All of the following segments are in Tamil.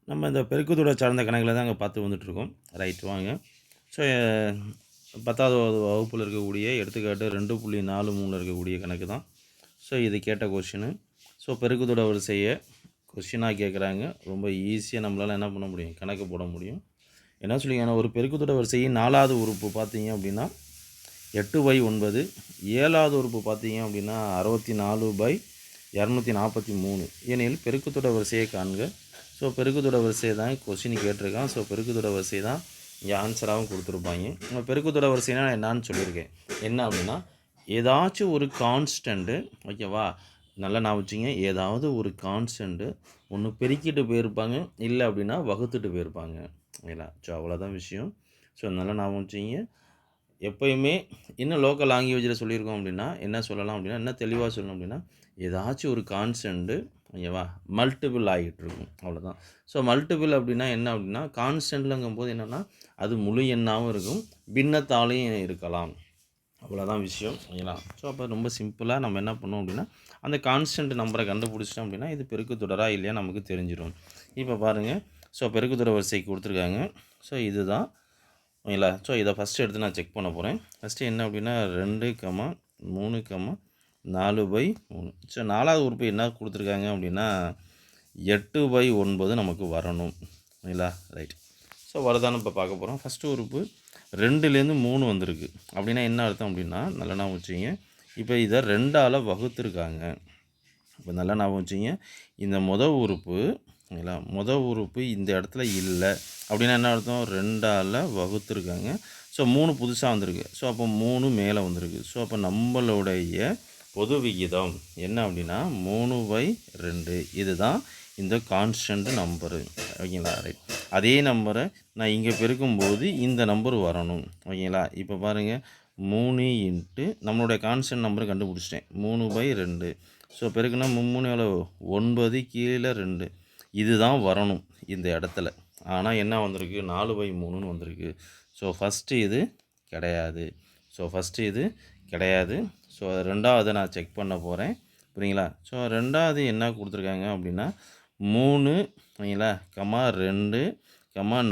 நம்ம இந்த பெருக்குத்தொடர் சார்ந்த கணக்கில் தான் அங்கே பார்த்து வந்துட்டுருக்கோம். ரைட் வாங்க. ஸோ 10வது வகுப்பில் இருக்கக்கூடிய எடுத்துக்காட்டு 2.43 இருக்கக்கூடிய கணக்கு தான். ஸோ இது கேட்ட கொஷினு. ஸோ பெருக்குத்தொடர் வரிசையை கொஷினாக கேட்குறாங்க. ரொம்ப ஈஸியாக நம்மளால் என்ன பண்ண முடியும், கணக்கு போட முடியும். என்ன சொல்லிங்கன்னா, ஒரு பெருக்குத்தொடர் வரிசையின் 4வது உறுப்பு பார்த்தீங்க அப்படின்னா 8/9, 7வது உறுப்பு பார்த்தீங்க அப்படின்னா 64/243 எனில் பெருக்குத்தொடர் வரிசையை காண்க. ஸோ பெருக்குத்தொடர் வரிசை தான் கொஸ்டின் கேட்டிருக்கான். ஸோ பெருக்குத்தொடர் வரிசை தான் இங்கே ஆன்சராகவும் கொடுத்துருப்பாங்க. நம்ம பெருக்குத்தொடர் வரிசைனா என்னான்னு சொல்லியிருக்கேன். என்ன அப்படின்னா, ஏதாச்சும் ஒரு கான்ஸ்டண்ட்டு, ஓகேவா, நல்லா நான் வச்சுங்க, ஏதாவது ஒரு கான்ஸ்டண்ட்டு ஒன்று பெருக்கிட்டு போயிருப்பாங்க, இல்லை அப்படின்னா வகுத்துட்டு போயிருப்பாங்க. ஓகேங்களா? ஸோ அவ்வளோதான் விஷயம். ஸோ நல்லா நான் வச்சுங்க. எப்போயுமே இன்னும் லோக்கல் லாங்குவேஜில் சொல்லியிருக்கோம் அப்படின்னா என்ன சொல்லலாம் அப்படின்னா, என்ன தெளிவாக சொல்லணும் அப்படின்னா, ஏதாச்சும் ஒரு கான்ஸ்டண்ட்டு, ஓகேவா, மல்டிபிள் ஆகிட்டு இருக்கும், அவ்வளோதான். ஸோ மல்டிபிள் அப்படின்னா என்ன அப்படின்னா, கான்ஸ்டண்ட்லங்கும்போது என்னென்னா அது முழு எண்ணாகவும் இருக்கும், பின்னத்தாலையும் இருக்கலாம், அவ்வளோதான் விஷயம். ஓகேங்களா? ஸோ அப்போ ரொம்ப சிம்பிளாக நம்ம என்ன பண்ணோம் அப்படின்னா, அந்த கான்ஸ்டன்ட் நம்பரை கண்டுபிடிச்சிட்டோம் அப்படின்னா இது பெருக்குத்தொடரா இல்லையா நமக்கு தெரிஞ்சிடும். இப்போ பாருங்கள், /ஸோ பெருக்குத்தொடர் வரிசை கொடுத்துருக்காங்க. ஸோ இதுதான், ஓகேங்களா? ஸோ இதை ஃபஸ்ட்டு எடுத்து நான் செக் பண்ண போகிறேன். ஃபஸ்ட்டு என்ன அப்படின்னா 2, 3, 4/3. ஸோ 4வது உறுப்பு என்ன கொடுத்துருக்காங்க அப்படின்னா 8/9 நமக்கு வரணும், ஓகேங்களா? ரைட். ஸோ வருதான்னு இப்போ பார்க்க போகிறோம். ஃபஸ்ட்டு உறுப்பு 2லேருந்து 3 வந்திருக்கு அப்படின்னா என்ன அர்த்தம் அப்படின்னா, நல்லா ஞாபகம் வச்சுங்க, இப்போ இதை 2ஆல் வகுத்துருக்காங்க. இப்போ நல்லா ஞாபகம் வச்சுங்க, இந்த உறுப்பு, ஓகேங்களா, உறுப்பு இந்த இடத்துல இல்லை அப்படின்னா என்ன அர்த்தம், 2ஆல் வகுத்துருக்காங்க. ஸோ 3 புதுசாக வந்திருக்கு. ஸோ அப்போ 3 மேலே வந்திருக்கு. ஸோ அப்போ நம்மளுடைய பொது விகிதம் என்ன அப்படின்னா 3/2. இதுதான் இந்த கான்ஸ்டன்ட் நம்பரு, ஓகேங்களா? ரைட். அதே நம்பரை நான் இங்கே பெருக்கும்போது இந்த நம்பர் வரணும், ஓகேங்களா? இப்போ பாருங்கள், 3 இன்ட்டு நம்மளுடைய கான்ஸ்டன்ட் நம்பர் கண்டுபிடிச்சிட்டேன், 3/2. ஸோ பெருக்குன்னா 3 எவ்வளோ, 9, கீழே 2. இதுதான் வரணும் இந்த இடத்துல. ஆனால் என்ன வந்திருக்கு, 4/3ன்னு வந்திருக்கு. ஸோ ஃபஸ்ட்டு இது கிடையாது. ஸோ 2வது நான் செக் பண்ண போகிறேன், புரியுங்களா? ஸோ 2வது என்ன கொடுத்துருக்காங்க அப்படின்னா 3, ஓகேங்களா, 2,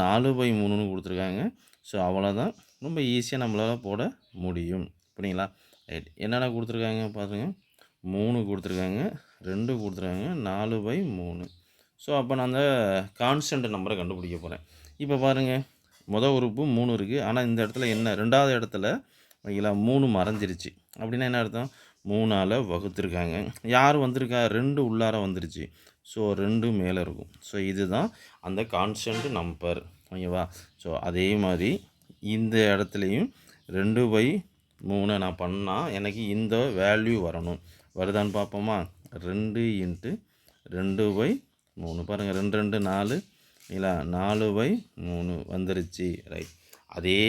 4/3ன்னு கொடுத்துருக்காங்க. ஸோ அவ்வளோதான், ரொம்ப ஈஸியாக நம்மளால் போட முடியும், புரியுங்களா? ரைட். என்னென்ன கொடுத்துருக்காங்க பாருங்கள், 3 கொடுத்துருக்காங்க, 2 கொடுத்துருக்காங்க, 4/3. ஸோ அப்போ நான் அந்த கான்ஸ்டன்ட் நம்பரை கண்டுபிடிக்க போகிறேன். இப்போ பாருங்கள், உறுப்பு 3 இருக்குது. ஆனால் இந்த இடத்துல என்ன, 2வது இடத்துல, ஓகேங்களா, 3 மறைஞ்சிருச்சு அப்படின்னா என்ன அர்த்தம், 3ஆல் வகுத்துருக்காங்க. யார் வந்திருக்கா, 2 உள்ளார வந்துருச்சு. ஸோ 2 மேலே இருக்கும். ஸோ இதுதான் அந்த கான்ஸ்டன்ட் நம்பர், ஓகேவா? ஸோ அதே மாதிரி இந்த இடத்துலையும் 2/3 நான் பண்ணால் எனக்கு இந்த வேல்யூ வரணும். வருதான்னு பார்ப்போமா, 2 இன்ட்டு 2/3 பாருங்கள், 2, 2, 4, இல்லை 4/3 வந்துருச்சு, ரைட். அதே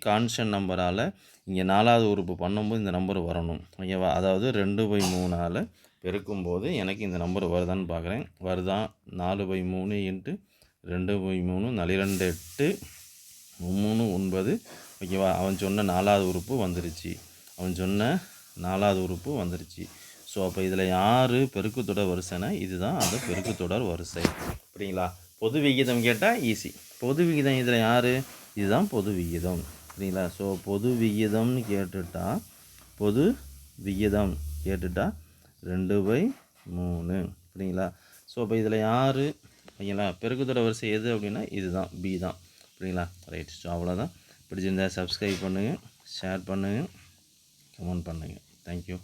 கான்ஸ்டன்ட் நம்பரால் இங்கே 4வது உறுப்பு பண்ணும்போது இந்த நம்பர் வரணும், ஓகேவா? அதாவது 2/3ஆல் பெருக்கும்போது எனக்கு இந்த நம்பர் வருதான்னு பார்க்குறேன். வருதா, 4/3 இன்ட்டு 2/3, 4, 2, 8, 3, 9, ஓகேவா? அவன் சொன்ன 4வது உறுப்பு வந்துருச்சு. ஸோ அப்போ இதில் யார் பெருக்குத்தொடர் வரிசைனா இதுதான் அந்த பெருக்குத்தொடர் வரிசை, புரியுங்களா? பொது விகிதம் கேட்டால் ஈஸி. பொது விகிதம் இதில் யார், இதுதான் பொது விகிதம், சரிங்களா? ஸோ பொது விகிதம்னு கேட்டுட்டா 2/3, சரிங்களா? ஸோ அப்போ இதில் யார், ஓகேங்களா, பெருக்குத்தொடர் வரிசை எது அப்படின்னா இதுதான், பி தான், சரிங்களா? ரைட். ஸோ அவ்வளோதான். பிடிச்சிருந்தா சப்ஸ்கிரைப் பண்ணுங்கள், ஷேர் பண்ணுங்கள், கமெண்ட் பண்ணுங்கள். தேங்க்யூ.